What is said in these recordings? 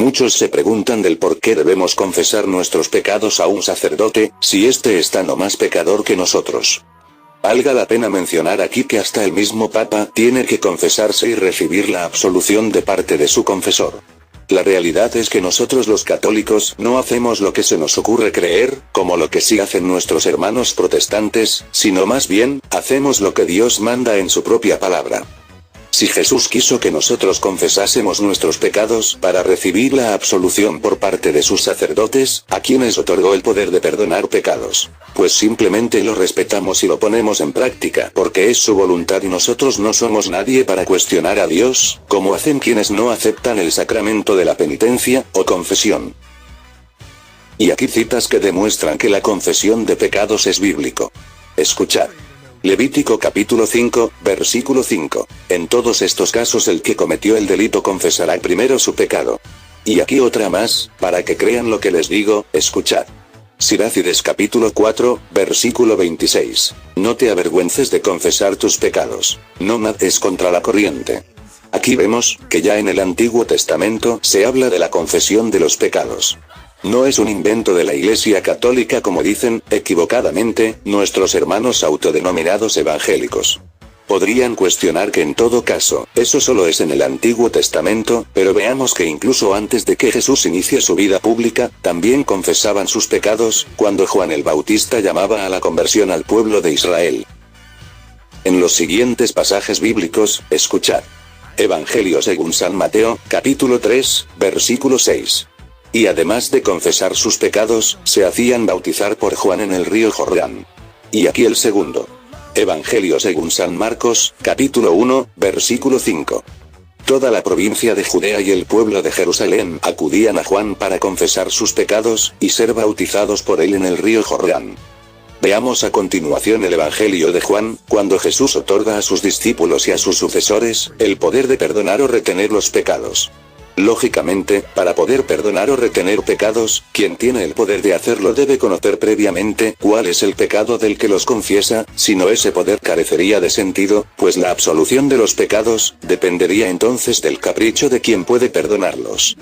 Muchos se preguntan del por qué debemos confesar nuestros pecados a un sacerdote, si éste es tan o más pecador que nosotros. Valga la pena mencionar aquí que hasta el mismo Papa tiene que confesarse y recibir la absolución de parte de su confesor. La realidad es que nosotros los católicos no hacemos lo que se nos ocurre creer, como lo que sí hacen nuestros hermanos protestantes, sino más bien, hacemos lo que Dios manda en su propia palabra. Si Jesús quiso que nosotros confesásemos nuestros pecados para recibir la absolución por parte de sus sacerdotes, a quienes otorgó el poder de perdonar pecados, pues simplemente lo respetamos y lo ponemos en práctica porque es su voluntad y nosotros no somos nadie para cuestionar a Dios, como hacen quienes no aceptan el sacramento de la penitencia o confesión. Y aquí citas que demuestran que la confesión de pecados es bíblico. Escuchad. Levítico capítulo 5, versículo 5. En todos estos casos el que cometió el delito confesará primero su pecado. Y aquí otra más, para que crean lo que les digo, escuchad. Sirácides capítulo 4, versículo 26. No te avergüences de confesar tus pecados. No nades contra la corriente. Aquí vemos, que ya en el Antiguo Testamento se habla de la confesión de los pecados. No es un invento de la Iglesia Católica como dicen, equivocadamente, nuestros hermanos autodenominados evangélicos. Podrían cuestionar que en todo caso, eso solo es en el Antiguo Testamento, pero veamos que incluso antes de que Jesús inicie su vida pública, también confesaban sus pecados, cuando Juan el Bautista llamaba a la conversión al pueblo de Israel. En los siguientes pasajes bíblicos, escuchad. Evangelio según San Mateo, capítulo 3, versículo 6. Y además de confesar sus pecados, se hacían bautizar por Juan en el río Jordán. Y aquí el segundo. Evangelio según San Marcos, capítulo 1, versículo 5. Toda la provincia de Judea y el pueblo de Jerusalén acudían a Juan para confesar sus pecados, y ser bautizados por él en el río Jordán. Veamos a continuación el Evangelio de Juan, cuando Jesús otorga a sus discípulos y a sus sucesores, el poder de perdonar o retener los pecados. Lógicamente, para poder perdonar o retener pecados, quien tiene el poder de hacerlo debe conocer previamente cuál es el pecado del que los confiesa, si no ese poder carecería de sentido, pues la absolución de los pecados, dependería entonces del capricho de quien puede perdonarlos.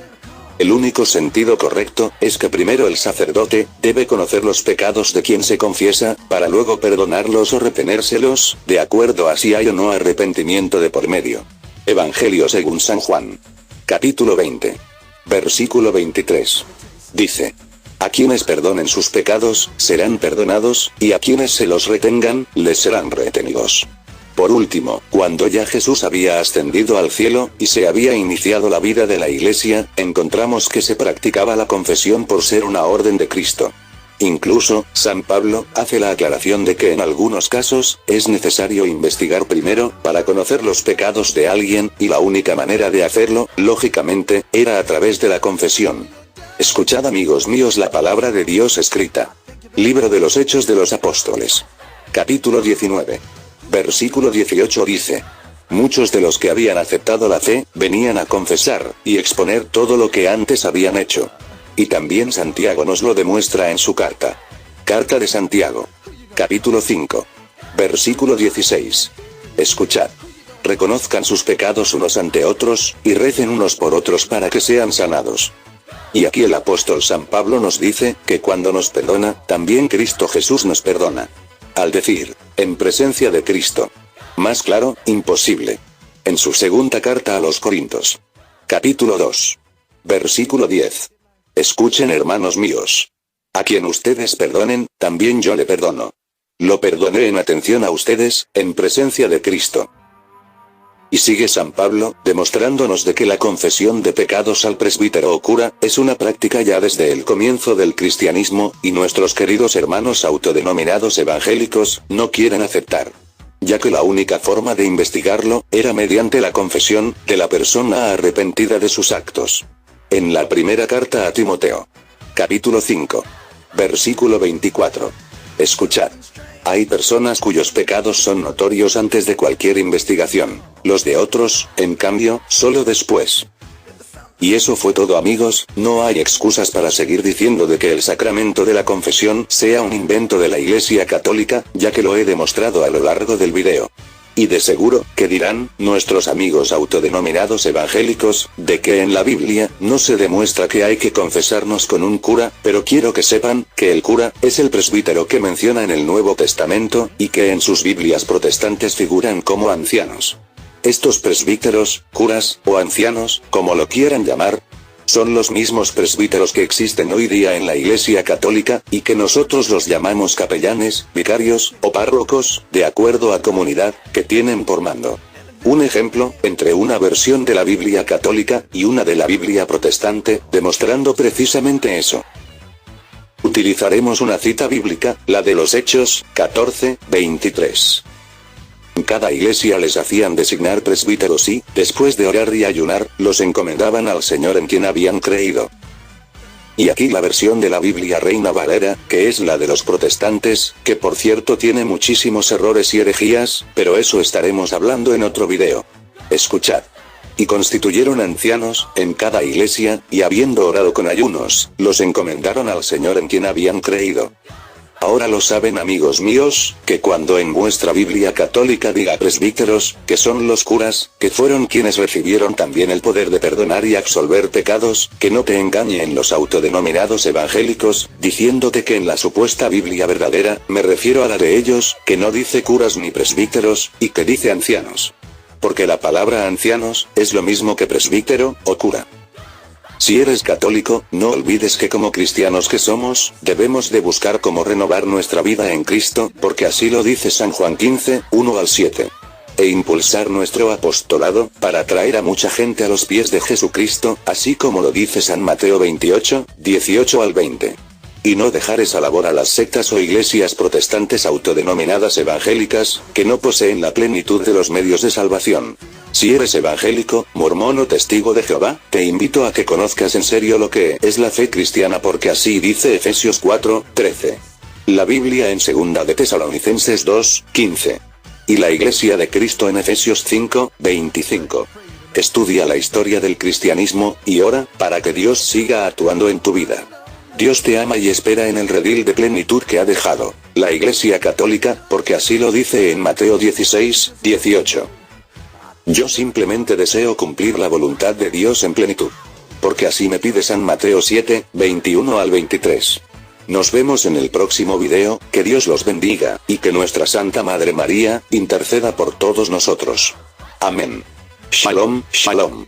El único sentido correcto, es que primero el sacerdote, debe conocer los pecados de quien se confiesa, para luego perdonarlos o retenérselos, de acuerdo a si hay o no arrepentimiento de por medio. Evangelio según San Juan. Capítulo 20. Versículo 23. Dice. A quienes perdonen sus pecados, serán perdonados, y a quienes se los retengan, les serán retenidos. Por último, cuando ya Jesús había ascendido al cielo, y se había iniciado la vida de la Iglesia, encontramos que se practicaba la confesión por ser una orden de Cristo. Incluso, San Pablo, hace la aclaración de que en algunos casos, es necesario investigar primero, para conocer los pecados de alguien, y la única manera de hacerlo, lógicamente, era a través de la confesión. Escuchad amigos míos la palabra de Dios escrita. Libro de los Hechos de los Apóstoles. Capítulo 19. Versículo 18 dice. Muchos de los que habían aceptado la fe, venían a confesar, y exponer todo lo que antes habían hecho. Y también Santiago nos lo demuestra en su carta. Carta de Santiago. Capítulo 5. Versículo 16. Escuchad. Reconozcan sus pecados unos ante otros, y recen unos por otros para que sean sanados. Y aquí el apóstol San Pablo nos dice, que cuando nos perdona, también Cristo Jesús nos perdona. Al decir, en presencia de Cristo. Más claro, imposible. En su segunda carta a los Corintios. Capítulo 2. Versículo 10. Escuchen hermanos míos. A quien ustedes perdonen, también yo le perdono. Lo perdoné en atención a ustedes, en presencia de Cristo. Y sigue San Pablo, demostrándonos de que la confesión de pecados al presbítero o cura, es una práctica ya desde el comienzo del cristianismo, y nuestros queridos hermanos autodenominados evangélicos, no quieren aceptar. Ya que la única forma de investigarlo, era mediante la confesión, de la persona arrepentida de sus actos. En la primera carta a Timoteo. Capítulo 5. Versículo 24. Escuchad. Hay personas cuyos pecados son notorios antes de cualquier investigación. Los de otros, en cambio, solo después. Y eso fue todo, amigos. No hay excusas para seguir diciendo de que el sacramento de la confesión sea un invento de la Iglesia Católica, ya que lo he demostrado a lo largo del video. Y de seguro, que dirán, nuestros amigos autodenominados evangélicos, de que en la Biblia, no se demuestra que hay que confesarnos con un cura, pero quiero que sepan, que el cura, es el presbítero que menciona en el Nuevo Testamento, y que en sus Biblias protestantes figuran como ancianos. Estos presbíteros, curas, o ancianos, como lo quieran llamar, son los mismos presbíteros que existen hoy día en la Iglesia Católica, y que nosotros los llamamos capellanes, vicarios, o párrocos, de acuerdo a comunidad, que tienen por mando. Un ejemplo, entre una versión de la Biblia católica, y una de la Biblia protestante, demostrando precisamente eso. Utilizaremos una cita bíblica, la de los Hechos, 14:23. En cada iglesia les hacían designar presbíteros y, después de orar y ayunar, los encomendaban al Señor en quien habían creído. Y aquí la versión de la Biblia Reina Valera, que es la de los protestantes, que por cierto tiene muchísimos errores y herejías, pero eso estaremos hablando en otro video. Escuchad. Y constituyeron ancianos, en cada iglesia, y habiendo orado con ayunos, los encomendaron al Señor en quien habían creído. Ahora lo saben, amigos míos, que cuando en vuestra Biblia católica diga presbíteros, que son los curas, que fueron quienes recibieron también el poder de perdonar y absolver pecados, que no te engañen los autodenominados evangélicos, diciéndote que en la supuesta Biblia verdadera, me refiero a la de ellos, que no dice curas ni presbíteros, y que dice ancianos. Porque la palabra ancianos, es lo mismo que presbítero, o cura. Si eres católico, no olvides que como cristianos que somos, debemos de buscar cómo renovar nuestra vida en Cristo, porque así lo dice San Juan 15, 1-7. E impulsar nuestro apostolado, para atraer a mucha gente a los pies de Jesucristo, así como lo dice San Mateo 28, 18-20. Y no dejar esa labor a las sectas o iglesias protestantes autodenominadas evangélicas, que no poseen la plenitud de los medios de salvación. Si eres evangélico, mormón o testigo de Jehová, te invito a que conozcas en serio lo que es la fe cristiana, porque así dice Efesios 4:13. La Biblia en 2 de Tesalonicenses 2:15. Y la Iglesia de Cristo en Efesios 5:25. Estudia la historia del cristianismo, y ora, para que Dios siga actuando en tu vida. Dios te ama y espera en el redil de plenitud que ha dejado la Iglesia Católica, porque así lo dice en Mateo 16:18. Yo simplemente deseo cumplir la voluntad de Dios en plenitud. Porque así me pide San Mateo 7:21-23. Nos vemos en el próximo video, que Dios los bendiga, y que nuestra Santa Madre María, interceda por todos nosotros. Amén. Shalom, shalom.